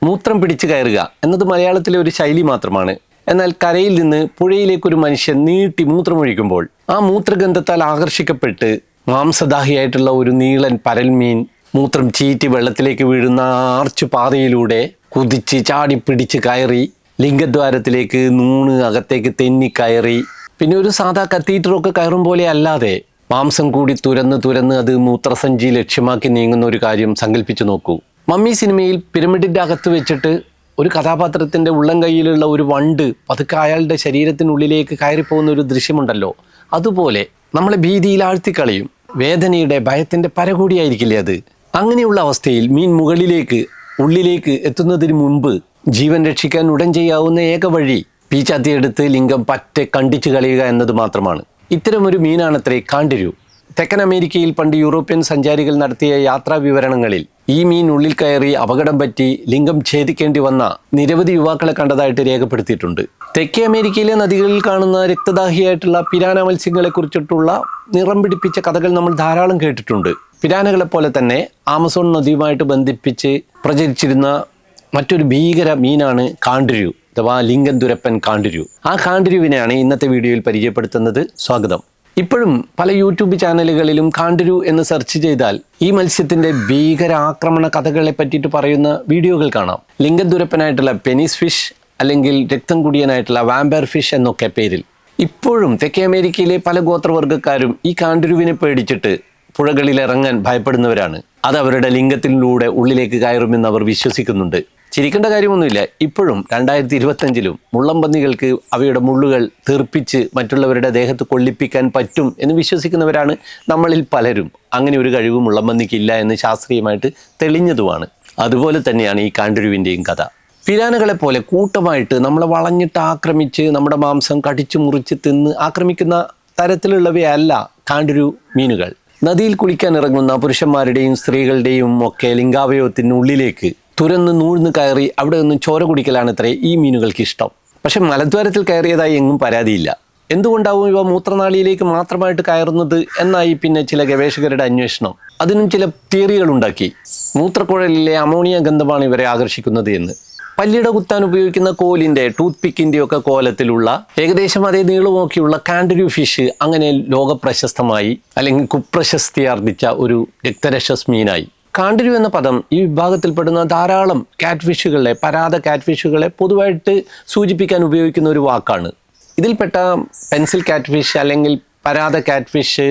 മൂത്രം പിടിച്ചു കയറുക എന്നത് മലയാളത്തിലെ ഒരു ശൈലി മാത്രമാണ്. എന്നാൽ കരയിൽ നിന്ന് പുഴയിലേക്കൊരു മനുഷ്യൻ നീട്ടി മൂത്രമൊഴിക്കുമ്പോൾ ആ മൂത്രഗന്ധത്താൽ ആകർഷിക്കപ്പെട്ട് മാംസദാഹിയായിട്ടുള്ള ഒരു നീളൻ പരൽമീൻ മൂത്രം ചീറ്റി വെള്ളത്തിലേക്ക് വീഴുന്ന ആർച്ചു പാതയിലൂടെ കുതിച്ച് ചാടി പിടിച്ച് കയറി ലിംഗദ്വാരത്തിലേക്ക് നൂണ് അകത്തേക്ക് തെന്നി കയറി പിന്നെ ഒരു സാധാ കത്തീറ്ററൊക്കെ കയറും പോലെ അല്ലാതെ മാംസം കൂടി തുരന്ന് അത് മൂത്രസഞ്ചി ലക്ഷ്യമാക്കി നീങ്ങുന്ന ഒരു കാര്യം സങ്കല്പിച്ചു നോക്കൂ. മമ്മി സിനിമയിൽ പിരമിഡിൻ്റെ അകത്ത് വെച്ചിട്ട് ഒരു കഥാപാത്രത്തിൻ്റെ ഉള്ളം കൈയിലുള്ള ഒരു വണ്ട് പതുക്കെ അയാളുടെ ശരീരത്തിനുള്ളിലേക്ക് കയറിപ്പോകുന്ന ഒരു ദൃശ്യമുണ്ടല്ലോ, അതുപോലെ നമ്മളെ ഭീതിയിൽ ആഴ്ത്തിക്കളയും. വേദനയുടെ ഭയത്തിൻ്റെ പരകൂടിയായിരിക്കില്ലേ അത്? അങ്ങനെയുള്ള അവസ്ഥയിൽ മീൻ ഉള്ളിലേക്ക് എത്തുന്നതിന് മുൻപ് ജീവൻ രക്ഷിക്കാൻ ഉടൻ ചെയ്യാവുന്ന ഏക വഴി പീച്ചാത്തിയെടുത്ത് ലിംഗം പറ്റെ കണ്ടിച്ചു കളയുക എന്നത് മാത്രമാണ്. ഇത്തരമൊരു മീനാണത്രേ കാണ്ടിരു. തെക്കൻ അമേരിക്കയിൽ പണ്ട് യൂറോപ്യൻ സഞ്ചാരികൾ നടത്തിയ യാത്രാ വിവരണങ്ങളിൽ ഈ മീൻ ഉള്ളിൽ കയറി അപകടം പറ്റി ലിംഗം ഛേദിക്കേണ്ടി വന്ന നിരവധി യുവാക്കളെ കണ്ടതായിട്ട് രേഖപ്പെടുത്തിയിട്ടുണ്ട്. തെക്കേ അമേരിക്കയിലെ നദികളിൽ കാണുന്ന രക്തദാഹിയായിട്ടുള്ള പിരാന മത്സ്യങ്ങളെ കുറിച്ചിട്ടുള്ള നിറം പിടിപ്പിച്ച കഥകൾ നമ്മൾ ധാരാളം കേട്ടിട്ടുണ്ട്. പിരാനകളെ പോലെ തന്നെ ആമസോൺ നദിയുമായിട്ട് ബന്ധിപ്പിച്ച് പ്രചരിച്ചിരുന്ന മറ്റൊരു ഭീകര മീനാണ് കാണ്ടിരു അഥവാ ലിംഗം തുരപ്പൻ കാണ്ടിരു. ആ കാണ്ടിരുവിനെയാണ് ഇന്നത്തെ വീഡിയോയിൽ പരിചയപ്പെടുത്തുന്നത്. സ്വാഗതം. ഇപ്പോഴും പല യൂട്യൂബ് ചാനലുകളിലും കാണ്ടിരു എന്ന് സെർച്ച് ചെയ്താൽ ഈ മത്സ്യത്തിൻ്റെ ഭീകര ആക്രമണ കഥകളെ പറ്റിയിട്ട് പറയുന്ന വീഡിയോകൾ കാണാം. ലിംഗദുരപ്പനായിട്ടുള്ള പെനീസ് ഫിഷ് അല്ലെങ്കിൽ രക്തം കുടിയനായിട്ടുള്ള വാമ്പയർ ഫിഷ് എന്നൊക്കെ പേരിൽ. ഇപ്പോഴും തെക്കേ അമേരിക്കയിലെ പല ഗോത്രവർഗ്ഗക്കാരും ഈ കാണ്ടിരുവിനെ പേടിച്ചിട്ട് പുഴകളിൽ ഇറങ്ങാൻ ഭയപ്പെടുന്നവരാണ്. അത് അവരുടെ ലിംഗത്തിലൂടെ ഉള്ളിലേക്ക് കയറുമെന്ന് അവർ വിശ്വസിക്കുന്നുണ്ട്. ചിരിക്കേണ്ട കാര്യമൊന്നുമില്ല. ഇപ്പോഴും 2025-ലും മുള്ളംപന്നികൾക്ക് അവയുടെ മുള്ളുകൾ തീർപ്പിച്ച് മറ്റുള്ളവരുടെ ദേഹത്ത് കൊള്ളിപ്പിക്കാൻ പറ്റും എന്ന് വിശ്വസിക്കുന്നവരാണ് നമ്മളിൽ പലരും. അങ്ങനെ ഒരു കഴിവ് മുള്ളംപന്നിക്കില്ല എന്ന് ശാസ്ത്രീയമായിട്ട് തെളിഞ്ഞതുമാണ്. അതുപോലെ തന്നെയാണ് ഈ കാണ്ടിരുവിൻ്റെയും കഥ. പിരാനകളെ പോലെ കൂട്ടമായിട്ട് നമ്മളെ വളഞ്ഞിട്ട് ആക്രമിച്ച് നമ്മുടെ മാംസം കടിച്ചു മുറിച്ച് തിന്ന് ആക്രമിക്കുന്ന തരത്തിലുള്ളവയല്ല കാണ്ടിരു മീനുകൾ. നദിയിൽ കുളിക്കാൻ ഇറങ്ങുന്ന പുരുഷന്മാരുടെയും സ്ത്രീകളുടെയും ഒക്കെ ലിംഗാവയവത്തിനുള്ളിലേക്ക് തുരന്ന് നൂഴ്ന്ന് കയറി അവിടെ നിന്ന് ചോര കുടിക്കലാണ് ഇത്രേ ഈ മീനുകൾക്ക് ഇഷ്ടം. പക്ഷെ മലദ്വാരത്തിൽ കയറിയതായി എങ്ങും പരാതിയില്ല. എന്തുകൊണ്ടാവും ഇവ മൂത്രനാളിയിലേക്ക് മാത്രമായിട്ട് കയറുന്നത് എന്നായി പിന്നെ ചില ഗവേഷകരുടെ അന്വേഷണം. അതിനും ചില തിയറികൾ ഉണ്ടാക്കി. മൂത്രക്കുഴലിലെ അമോണിയ ഗന്ധമാണ് ഇവരെ ആകർഷിക്കുന്നത് എന്ന്. പല്ലിട കുത്താൻ ഉപയോഗിക്കുന്ന കോലിൻ്റെ ടൂത്ത് പിക്കിൻ്റെ ഒക്കെ കോലത്തിലുള്ള ഏകദേശം അതേ നീളമൊക്കെയുള്ള കാണ്ടിരു ഫിഷ് അങ്ങനെ ലോകപ്രശസ്തമായി അല്ലെങ്കിൽ കുപ്രശസ്തി ആർജിച്ച ഒരു രക്തരക്ഷസ് മീനായി. കാണ്ടിരു എന്ന പദം ഈ വിഭാഗത്തിൽപ്പെടുന്ന ധാരാളം പരാത കാറ്റ് ഫിഷുകളെ പൊതുവായിട്ട് സൂചിപ്പിക്കാൻ ഉപയോഗിക്കുന്ന ഒരു വാക്കാണ്. ഇതിൽപ്പെട്ട പെൻസിൽ കാറ്റ് ഫിഷ് അല്ലെങ്കിൽ പരാത കാറ്റ് ഫിഷ്,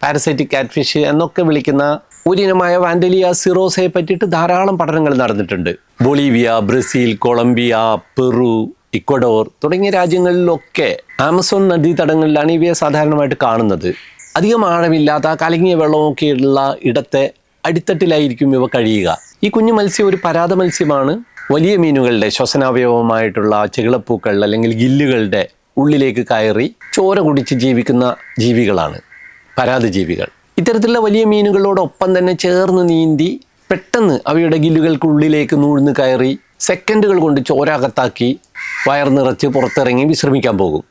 പാരസൈറ്റിക് കാറ്റ് ഫിഷ് എന്നൊക്കെ വിളിക്കുന്ന ഒരിനമായ വാൻഡലിയ സിറോസയെ പറ്റിയിട്ട് ധാരാളം പഠനങ്ങൾ നടന്നിട്ടുണ്ട്. Bolivia, Brazil, Colombia, Peru, Ecuador തുടങ്ങിയ രാജ്യങ്ങളിലൊക്കെ ആമസോൺ നദീതടങ്ങളിലാണ് ഇവയെ സാധാരണമായിട്ട് കാണുന്നത്. അധികം ആഴമില്ലാത്ത കലങ്ങിയ വെള്ളമൊക്കെയുള്ള ഇടത്തെ അടിത്തട്ടിലായിരിക്കും ഇവ കഴിയുക. ഈ കുഞ്ഞു മത്സ്യം ഒരു പരാത മത്സ്യമാണ്. വലിയ മീനുകളുടെ ശ്വസനാവയവമായിട്ടുള്ള ചെകിളപ്പൂക്കൾ അല്ലെങ്കിൽ ഗില്ലുകളുടെ ഉള്ളിലേക്ക് കയറി ചോര കുടിച്ച് ജീവിക്കുന്ന ജീവികളാണ് പരാത ജീവികൾ. ഇത്തരത്തിലുള്ള വലിയ മീനുകളോടൊപ്പം തന്നെ ചേർന്ന് നീന്തി പെട്ടെന്ന് അവയുടെ ഗില്ലുകൾക്കുള്ളിലേക്ക് നൂഴ്ന്ന് കയറി സെക്കൻഡുകൾ കൊണ്ട് ചോര അകത്താക്കി വയർ നിറച്ച് പുറത്തിറങ്ങി വിശ്രമിക്കാൻ പോകും.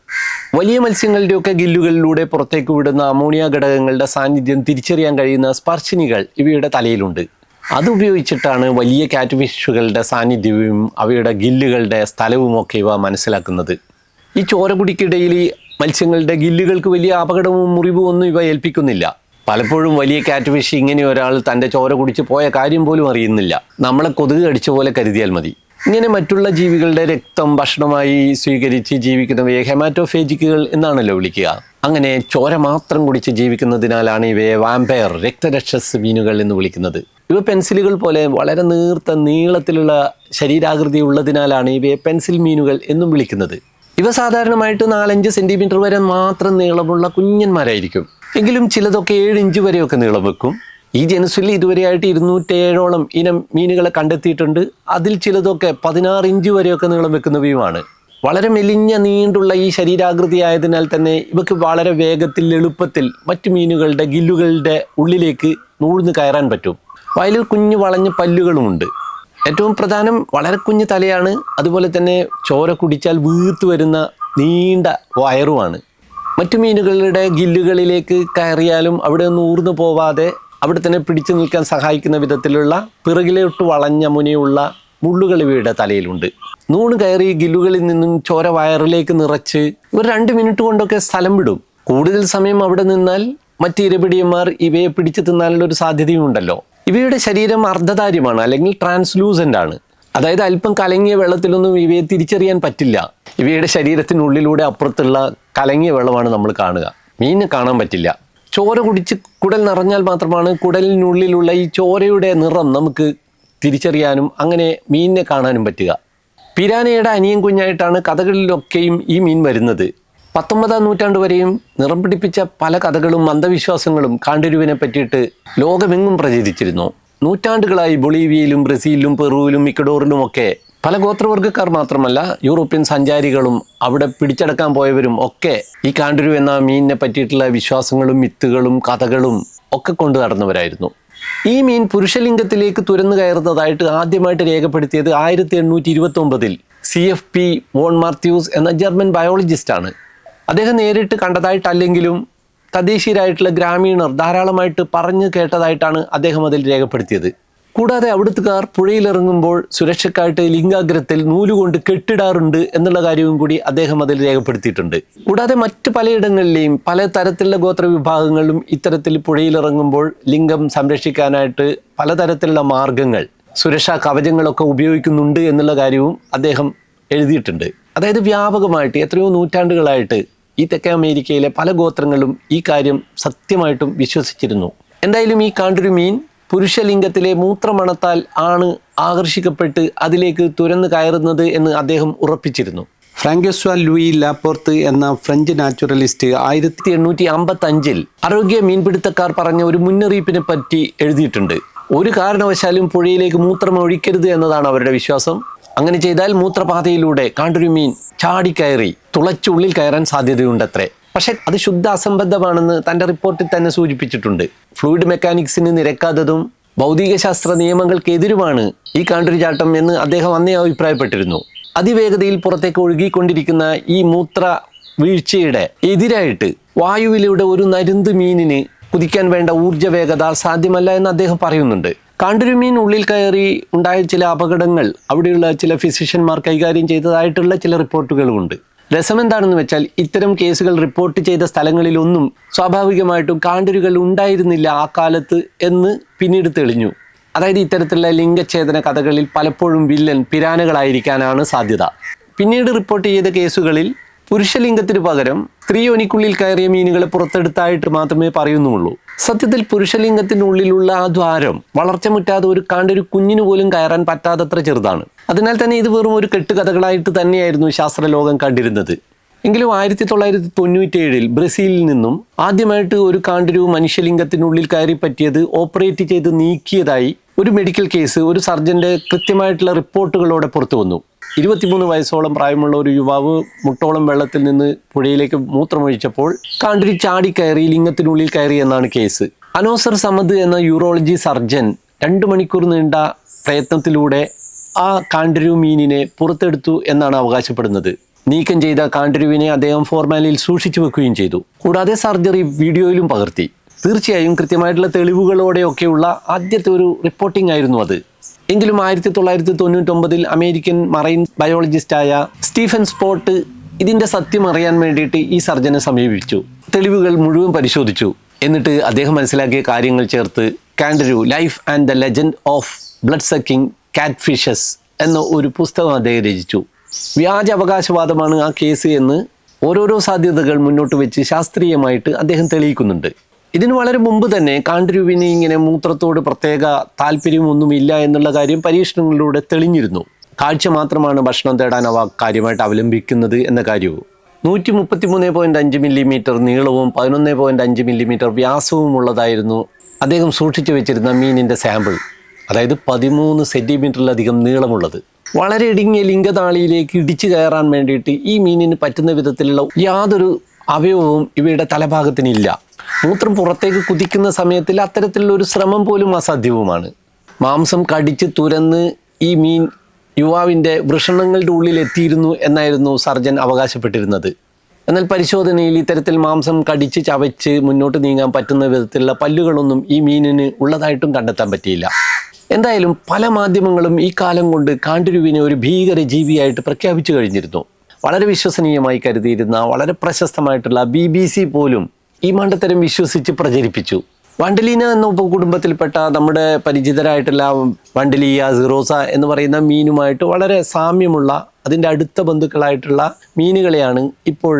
വലിയ മത്സ്യങ്ങളുടെയൊക്കെ ഗില്ലുകളിലൂടെ പുറത്തേക്ക് വിടുന്ന അമോണിയ ഘടകങ്ങളുടെ സാന്നിധ്യം തിരിച്ചറിയാൻ കഴിയുന്ന സ്പർശിനികൾ ഇവയുടെ തലയിലുണ്ട്. അതുപയോഗിച്ചിട്ടാണ് വലിയ കാറ്റ് ഫിഷുകളുടെ സാന്നിധ്യവും അവയുടെ ഗില്ലുകളുടെ സ്ഥലവുമൊക്കെ ഇവ മനസ്സിലാക്കുന്നത്. ഈ ചോരകുടിക്കിടയിൽ ഈ മത്സ്യങ്ങളുടെ ഗില്ലുകൾക്ക് വലിയ അപകടവും മുറിവും ഒന്നും ഇവ ഏൽപ്പിക്കുന്നില്ല. പലപ്പോഴും വലിയ കാറ്റ് ഫിഷ് ഇങ്ങനെ ഒരാൾ തൻ്റെ ചോര കുടിച്ച് പോയ കാര്യം പോലും അറിയുന്നില്ല. നമ്മളെ കൊതുക് കടിച്ച പോലെ കരുതിയാൽ മതി. ഇങ്ങനെ മറ്റുള്ള ജീവികളുടെ രക്തം ഭക്ഷണമായി സ്വീകരിച്ച് ജീവിക്കുന്നവയെ ഹെമാറ്റോഫേജിക്കുകൾ എന്നാണല്ലോ വിളിക്കുക. അങ്ങനെ ചോര മാത്രം കുടിച്ച് ജീവിക്കുന്നതിനാലാണ് ഇവയെ വാമ്പയർ രക്തരക്ഷസ് മീനുകൾ എന്ന് വിളിക്കുന്നത്. ഇവ പെൻസിലുകൾ പോലെ വളരെ നീളത്തിലുള്ള ശരീരാകൃതി ഉള്ളതിനാലാണ് ഇവയെ പെൻസിൽ മീനുകൾ എന്നും വിളിക്കുന്നത്. ഇവ സാധാരണമായിട്ട് 4-5 സെൻറ്റിമീറ്റർ വരെ മാത്രം നീളമുള്ള കുഞ്ഞന്മാരായിരിക്കും. എങ്കിലും ചിലതൊക്കെ 7 ഇഞ്ച് വരെയൊക്കെ നീളം വെക്കും. ഈ ജനുസിൽ ഇതുവരെയായിട്ട് 207ഓളം ഇനം മീനുകളെ കണ്ടെത്തിയിട്ടുണ്ട്. അതിൽ ചിലതൊക്കെ 16 ഇഞ്ച് വരെയൊക്കെ നീളം വെക്കുന്നവയുമാണ്. വളരെ മെലിഞ്ഞ നീണ്ടുള്ള ഈ ശരീരാകൃതി ആയതിനാൽ തന്നെ ഇവയ്ക്ക് വളരെ വേഗത്തിൽ എളുപ്പത്തിൽ മറ്റു മീനുകളുടെ ഗില്ലുകളുടെ ഉള്ളിലേക്ക് നൂഴ്ന്ന് കയറാൻ പറ്റും. വയലിൽ കുഞ്ഞു വളഞ്ഞ പല്ലുകളുമുണ്ട്. ഏറ്റവും പ്രധാനം വളരെ കുഞ്ഞു തലയാണ്. അതുപോലെ തന്നെ ചോര കുടിച്ചാൽ വീർത്തു വരുന്ന നീണ്ട വയറുമാണ്. മറ്റു മീനുകളുടെ ഗില്ലുകളിലേക്ക് കയറിയാലും അവിടെ നിന്ന് ഊർന്നു പോവാതെ അവിടെ തന്നെ പിടിച്ചു നിൽക്കാൻ സഹായിക്കുന്ന വിധത്തിലുള്ള പിറകിലോട്ട് വളഞ്ഞ മുനയുള്ള മുള്ളുകൾ ഇവയുടെ തലയിലുണ്ട്. നൂണ് കയറി ഗില്ലുകളിൽ നിന്നും ചോര വയറിലേക്ക് നിറച്ച് ഇവർ 2 മിനിറ്റ് കൊണ്ടൊക്കെ സ്ഥലം വിടും. കൂടുതൽ സമയം അവിടെ നിന്നാൽ മറ്റ് ഇരപിടിയന്മാർ ഇവയെ പിടിച്ചു തിന്നാനുള്ള ഒരു സാധ്യതയും ഉണ്ടല്ലോ. ഇവയുടെ ശരീരം അർദ്ധധാര്യമാണ്, അല്ലെങ്കിൽ ട്രാൻസ്ലൂസൻ്റ് ആണ്. അതായത് അല്പം കലങ്ങിയ വെള്ളത്തിലൊന്നും ഇവയെ തിരിച്ചറിയാൻ പറ്റില്ല. ഇവയുടെ ശരീരത്തിനുള്ളിലൂടെ അപ്പുറത്തുള്ള കലങ്ങിയ വെള്ളമാണ് നമ്മൾ കാണുക. മീനിനെ കാണാൻ പറ്റില്ല. ചോര കുടിച്ച് കുടൽ നിറഞ്ഞാൽ മാത്രമാണ് കുടലിനുള്ളിലുള്ള ഈ ചോരയുടെ നിറം നമുക്ക് തിരിച്ചറിയാനും അങ്ങനെ മീനിനെ കാണാനും പറ്റുക. പിരാനയുടെ അനിയൻ കുഞ്ഞായിട്ടാണ് കഥകളിലൊക്കെയും ഈ മീൻ വരുന്നത്. 19-ാം നൂറ്റാണ്ട് വരെയും നിറം പിടിപ്പിച്ച പല കഥകളും അന്ധവിശ്വാസങ്ങളും കാണ്ടുരുവിനെ പറ്റിയിട്ട് ലോകമെങ്ങും പ്രചരിച്ചിരുന്നു. നൂറ്റാണ്ടുകളായി ബൊളീവിയയിലും ബ്രസീലിലും പെറുവിലും ഇക്വഡോറിലും ഒക്കെ പല ഗോത്രവർഗ്ഗക്കാർ മാത്രമല്ല യൂറോപ്യൻ സഞ്ചാരികളും അവിടെ പിടിച്ചടക്കാൻ പോയവരും ഒക്കെ ഈ കാണ്ടുരു എന്ന മീനിനെ പറ്റിയിട്ടുള്ള വിശ്വാസങ്ങളും മിത്തുകളും കഥകളും ഒക്കെ കൊണ്ടു നടന്നവരായിരുന്നു. ഈ മീൻ പുരുഷലിംഗത്തിലേക്ക് തുരന്നു കയറുന്നതായിട്ട് ആദ്യമായിട്ട് രേഖപ്പെടുത്തിയത് 1829-ൽ CFP വോൺ മാത്യൂസ് എന്ന ജർമ്മൻ ബയോളജിസ്റ്റാണ്. അദ്ദേഹം നേരിട്ട് കണ്ടതായിട്ടല്ലെങ്കിലും തദ്ദേശീയരായിട്ടുള്ള ഗ്രാമീണർ ധാരാളമായിട്ട് പറഞ്ഞു കേട്ടതായിട്ടാണ് അദ്ദേഹം അതിൽ രേഖപ്പെടുത്തിയത്. കൂടാതെ അവിടുത്തുകാർ പുഴയിലിറങ്ങുമ്പോൾ സുരക്ഷയ്ക്കായിട്ട് ലിംഗാഗ്രത്തിൽ നൂലുകൊണ്ട് കെട്ടിടാറുണ്ട് എന്നുള്ള കാര്യവും കൂടി അദ്ദേഹം അതിൽ രേഖപ്പെടുത്തിയിട്ടുണ്ട്. കൂടാതെ മറ്റ് പലയിടങ്ങളിലെയും പല തരത്തിലുള്ള ഗോത്രവിഭാഗങ്ങളിലും ഇത്തരത്തിൽ പുഴയിലിറങ്ങുമ്പോൾ ലിംഗം സംരക്ഷിക്കാനായിട്ട് പലതരത്തിലുള്ള മാർഗങ്ങൾ, സുരക്ഷാ കവചങ്ങളൊക്കെ ഉപയോഗിക്കുന്നുണ്ട് എന്നുള്ള കാര്യവും അദ്ദേഹം എഴുതിയിട്ടുണ്ട്. അതായത് വ്യാപകമായിട്ട് എത്രയോ നൂറ്റാണ്ടുകളായിട്ട് ഈ തെക്കേ അമേരിക്കയിലെ പല ഗോത്രങ്ങളും ഈ കാര്യം സത്യമായിട്ടും വിശ്വസിച്ചിരുന്നു. എന്തായാലും ഈ കാണ്ടുരു മീൻ പുരുഷലിംഗത്തിലെ മൂത്രമണത്താൽ ആണ് ആകർഷിക്കപ്പെട്ട് അതിലേക്ക് തുരന്നു കയറുന്നത് എന്ന് അദ്ദേഹം ഉറപ്പിച്ചിരുന്നു. ഫ്രാങ്കോസ്വാ ലൂയി ലാപ്പോർത്ത് എന്ന ഫ്രഞ്ച് നാച്ചുറലിസ്റ്റ് 1855-ൽ ആരോഗ്യ മീൻപിടുത്തക്കാർ പറഞ്ഞ ഒരു മുന്നറിയിപ്പിനെ പറ്റി എഴുതിയിട്ടുണ്ട്. ഒരു കാരണവശാലും പുഴയിലേക്ക് മൂത്രം ഒഴിക്കരുത് എന്നതാണ് അവരുടെ വിശ്വാസം. അങ്ങനെ ചെയ്താൽ മൂത്രപാതയിലൂടെ കാണ്ടുരു മീൻ ചാടിക്കയറി തുളച്ചുള്ളിൽ കയറാൻ സാധ്യതയുണ്ടത്രേ. പക്ഷെ അത് ശുദ്ധ അസംബന്ധമാണെന്ന് തൻ്റെ റിപ്പോർട്ടിൽ തന്നെ സൂചിപ്പിച്ചിട്ടുണ്ട്. ഫ്ലൂയിഡ് മെക്കാനിക്സിന് നിരക്കാത്തതും ഭൗതികശാസ്ത്ര നിയമങ്ങൾക്കെതിരുമാണ് ഈ കാണ്ടുരു ചാട്ടം എന്ന് അദ്ദേഹം അന്നേ അഭിപ്രായപ്പെട്ടിരുന്നു. അതിവേഗതയിൽ പുറത്തേക്ക് ഒഴുകിക്കൊണ്ടിരിക്കുന്ന ഈ മൂത്ര വീഴ്ചയുടെ എതിരായിട്ട് വായുവിലൂടെ ഒരു നരുന്ത് മീനിന് കുതിക്കാൻ വേണ്ട ഊർജ്ജ വേഗത സാധ്യമല്ല എന്ന് അദ്ദേഹം പറയുന്നുണ്ട്. കാണ്ടുരു മീൻ ഉള്ളിൽ കയറി ഉണ്ടായ ചില അപകടങ്ങൾ അവിടെയുള്ള ചില ഫിസിഷ്യന്മാർ കൈകാര്യം ചെയ്തതായിട്ടുള്ള ചില റിപ്പോർട്ടുകളുമുണ്ട്. രസമെന്താണെന്ന് വെച്ചാൽ ഇത്തരം കേസുകൾ റിപ്പോർട്ട് ചെയ്ത സ്ഥലങ്ങളിലൊന്നും സ്വാഭാവികമായിട്ടും കാണ്ടുരുകൾ ഉണ്ടായിരുന്നില്ല ആ കാലത്ത് എന്ന് പിന്നീട് തെളിഞ്ഞു. അതായത് ഇത്തരത്തിലുള്ള ലിംഗഛേദന കഥകളിൽ പലപ്പോഴും വില്ലൻ പിരാനകളായിരിക്കാനാണ് സാധ്യത. പിന്നീട് റിപ്പോർട്ട് ചെയ്ത കേസുകളിൽ പുരുഷലിംഗത്തിന് പകരം സ്ത്രീയോനിക്കുള്ളിൽ കയറിയ മീനുകളെ പുറത്തെടുത്തായിട്ട് മാത്രമേ പറയുന്നുള്ളൂ. സത്യത്തിൽ പുരുഷലിംഗത്തിനുള്ളിലുള്ള ആ ദ്വാരം വളർച്ച മുറ്റാതെ ഒരു കാണ്ടൊരു കുഞ്ഞിന് പോലും കയറാൻ പറ്റാത്തത്ര ചെറുതാണ്. അതിനാൽ തന്നെ ഇത് വെറും ഒരു കെട്ടുകഥകളായിട്ട് തന്നെയായിരുന്നു ശാസ്ത്രലോകം കണ്ടിരുന്നത്. എങ്കിലും 1997-ൽ ബ്രസീലിൽ നിന്നും ആദ്യമായിട്ട് ഒരു കാണ്ടുരു മനുഷ്യലിംഗത്തിനുള്ളിൽ കയറി പറ്റിയത് ഓപ്പറേറ്റ് ചെയ്ത് നീക്കിയതായി ഒരു മെഡിക്കൽ കേസ് ഒരു സർജന്റെ കൃത്യമായിട്ടുള്ള റിപ്പോർട്ടുകളോടെ പുറത്തു വന്നു. 23 വയസ്സോളം പ്രായമുള്ള ഒരു യുവാവ് മുട്ടോളം വെള്ളത്തിൽ നിന്ന് പുഴയിലേക്ക് മൂത്രമൊഴിച്ചപ്പോൾ കാണ്ടുരു ചാടിക്കയറി ലിംഗത്തിനുള്ളിൽ കയറി എന്നാണ് കേസ്. അനോസർ സമദ് എന്ന യൂറോളജി സർജൻ 2 മണിക്കൂർ നീണ്ട പ്രയത്നത്തിലൂടെ ആ കാണ്ടുരു മീനിനെ പുറത്തെടുത്തു എന്നാണ് അവകാശപ്പെടുന്നത്. നീക്കം ചെയ്ത കാണ്ടുരുവിനെ അദ്ദേഹം ഫോർമാലിൽ സൂക്ഷിച്ചു വെക്കുകയും ചെയ്തു. കൂടാതെ സർജറി വീഡിയോയിലും പകർത്തി. തീർച്ചയായും കൃത്യമായിട്ടുള്ള തെളിവുകളോടെയൊക്കെയുള്ള ആദ്യത്തെ ഒരു റിപ്പോർട്ടിംഗ് ആയിരുന്നു അത്. എങ്കിലും 1999-ൽ അമേരിക്കൻ മറൈൻ ബയോളജിസ്റ്റായ സ്റ്റീഫൻ സ്പോട്ട് ഇതിൻ്റെ സത്യം അറിയാൻ വേണ്ടിയിട്ട് ഈ സർജനെ സമീപിച്ചു. തെളിവുകൾ മുഴുവൻ പരിശോധിച്ചു. എന്നിട്ട് അദ്ദേഹം മനസ്സിലാക്കിയ കാര്യങ്ങൾ ചേർത്ത് candiru life and the legend of blood sucking catfishes എന്ന ഒരു പുസ്തകം അദ്ദേഹം രചിച്ചു. വ്യാജ അവകാശവാദമാണ് ആ കേസ് എന്ന് ഓരോരോ സാധ്യതകൾ മുന്നോട്ട് വെച്ച് ശാസ്ത്രീയമായിട്ട് അദ്ദേഹം തെളിയിക്കുന്നുണ്ട്. ഇതിന് വളരെ മുമ്പ് തന്നെ കാണ്ടുരുവിന് ഇങ്ങനെ മൂത്രത്തോട് പ്രത്യേക താല്പര്യമൊന്നുമില്ല എന്നുള്ള കാര്യം പരീക്ഷണങ്ങളിലൂടെ തെളിഞ്ഞിരുന്നു. കാഴ്ച മാത്രമാണ് ഭക്ഷണം തേടാൻ അവ കാര്യമായിട്ട് അവലംബിക്കുന്നത് എന്ന കാര്യവും. 133.5 മില്ലിമീറ്റർ നീളവും 11.5 മില്ലിമീറ്റർ വ്യാസവും ഉള്ളതായിരുന്നു അദ്ദേഹം സൂക്ഷിച്ചു വെച്ചിരുന്ന മീനിൻ്റെ സാമ്പിൾ. അതായത് 13 സെൻറ്റിമീറ്ററിലധികം നീളമുള്ളത്. വളരെ ഇടുങ്ങിയ ലിംഗനാളിയിലേക്ക് ഇടിച്ചു കയറാൻ വേണ്ടിയിട്ട് ഈ മീനിന് പറ്റുന്ന വിധത്തിലുള്ള യാതൊരു അവയവവും ഇവയുടെ തലഭാഗത്തിനില്ല. മൂത്രം പുറത്തേക്ക് കുതിക്കുന്ന സമയത്തിൽ അത്തരത്തിലുള്ള ഒരു ശ്രമം പോലും അസാധ്യവുമാണ്. മാംസം കടിച്ച് തുരന്ന് ഈ മീൻ യുവാവിൻ്റെ വൃഷണങ്ങളുടെ ഉള്ളിൽ എത്തിയിരുന്നു എന്നായിരുന്നു സർജൻ അവകാശപ്പെട്ടിരുന്നത്. എന്നാൽ പരിശോധനയിൽ ഇത്തരത്തിൽ മാംസം കടിച്ച് ചവച്ച് മുന്നോട്ട് നീങ്ങാൻ പറ്റുന്ന വിധത്തിലുള്ള പല്ലുകളൊന്നും ഈ മീനിന് ഉള്ളതായിട്ടും കണ്ടെത്താൻ പറ്റിയില്ല. എന്തായാലും പല മാധ്യമങ്ങളും ഈ കാലം കൊണ്ട് കാണ്ടുരുവിനെ ഒരു ഭീകര ജീവിയായിട്ട് പ്രഖ്യാപിച്ചു കഴിഞ്ഞിരുന്നു. വളരെ വിശ്വസനീയമായി കരുതിയിരുന്ന വളരെ പ്രശസ്തമായിട്ടുള്ള BBC പോലും ഈ മണ്ടത്തരം വിശ്വസിച്ച് പ്രചരിപ്പിച്ചു. വണ്ടലീന എന്ന ഉപകുടുംബത്തിൽപ്പെട്ട നമ്മുടെ പരിചിതരായിട്ടുള്ള വണ്ടലിയ സിറോസ എന്ന് പറയുന്ന മീനുമായിട്ട് വളരെ സാമ്യമുള്ള അതിൻ്റെ അടുത്ത ബന്ധുക്കളായിട്ടുള്ള മീനുകളെയാണ് ഇപ്പോൾ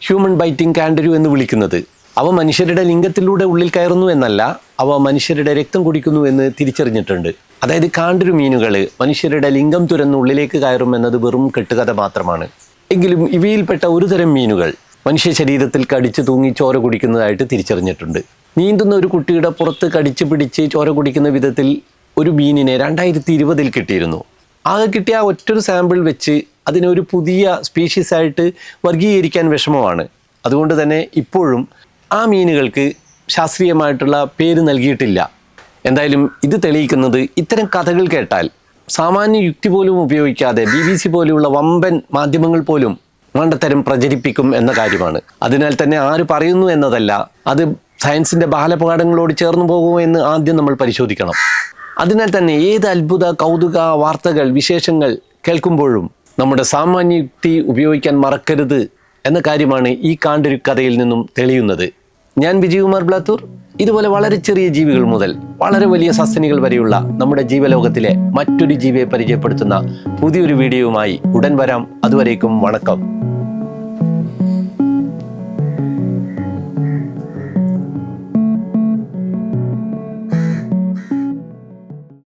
ഹ്യൂമൻ ബൈറ്റിംഗ് കാൻഡരു എന്ന് വിളിക്കുന്നത്. അവ മനുഷ്യരുടെ ലിംഗത്തിലൂടെ ഉള്ളിൽ കയറുന്നു എന്നല്ല, അവ മനുഷ്യരുടെ രക്തം കുടിക്കുന്നു എന്ന് തിരിച്ചറിഞ്ഞിട്ടുണ്ട്. അതായത് കാൻഡരു മീനുകൾ മനുഷ്യരുടെ ലിംഗം തുരന്ന് ഉള്ളിലേക്ക് കയറും എന്നത് വെറും കെട്ടുകഥ മാത്രമാണ്. എങ്കിലും ഇവയിൽപ്പെട്ട ഒരു തരം മീനുകൾ മനുഷ്യ ശരീരത്തിൽ കടിച്ചു തൂങ്ങി ചോര കുടിക്കുന്നതായിട്ട് തിരിച്ചറിഞ്ഞിട്ടുണ്ട്. നീന്തുന്ന ഒരു കുട്ടിയുടെ പുറത്ത് കടിച്ചു പിടിച്ച് ചോര കുടിക്കുന്ന വിധത്തിൽ ഒരു മീനിനെ 2020 കിട്ടിയിരുന്നു. ആകെ കിട്ടിയ ആ ഒറ്റൊരു സാമ്പിൾ വെച്ച് അതിനൊരു പുതിയ സ്പീഷീസായിട്ട് വർഗീകരിക്കാൻ വിഷമമാണ്. അതുകൊണ്ട് തന്നെ ഇപ്പോഴും ആ മീനുകൾക്ക് ശാസ്ത്രീയമായിട്ടുള്ള പേര് നൽകിയിട്ടില്ല. എന്തായാലും ഇത് തെളിയിക്കുന്നത് ഇത്തരം കഥകൾ കേട്ടാൽ സാമാന്യ യുക്തി പോലും ഉപയോഗിക്കാതെ BBC പോലെയുള്ള വമ്പൻ മാധ്യമങ്ങൾ പോലും മണ്ടത്തരം പ്രചരിപ്പിക്കും എന്ന കാര്യമാണ്. അതിനാൽ തന്നെ ആര് പറയുന്നു എന്നതല്ല, അത് സയൻസിൻ്റെ ബാലപാഠങ്ങളോട് ചേർന്ന് പോകുമോ എന്ന് ആദ്യം നമ്മൾ പരിശോധിക്കണം. അതിനാൽ തന്നെ ഏത് അത്ഭുത കൗതുക വാർത്തകൾ വിശേഷങ്ങൾ കേൾക്കുമ്പോഴും നമ്മുടെ സാമാന്യ യുക്തി ഉപയോഗിക്കാൻ മറക്കരുത് എന്ന കാര്യമാണ് ഈ കാണ്ടൊരു കഥയിൽ നിന്നും തെളിയുന്നത്. ഞാൻ വിജയകുമാർ ബ്ലാത്തൂർ. ഇതുപോലെ വളരെ ചെറിയ ജീവികൾ മുതൽ വളരെ വലിയ സസ്തനികൾ വരെയുള്ള നമ്മുടെ ജീവലോകത്തിലെ മറ്റൊരു ജീവിയെ പരിചയപ്പെടുത്തുന്ന പുതിയൊരു വീഡിയോയുമായി ഉടൻ വരാം. അതുവരേക്കും വണക്കം.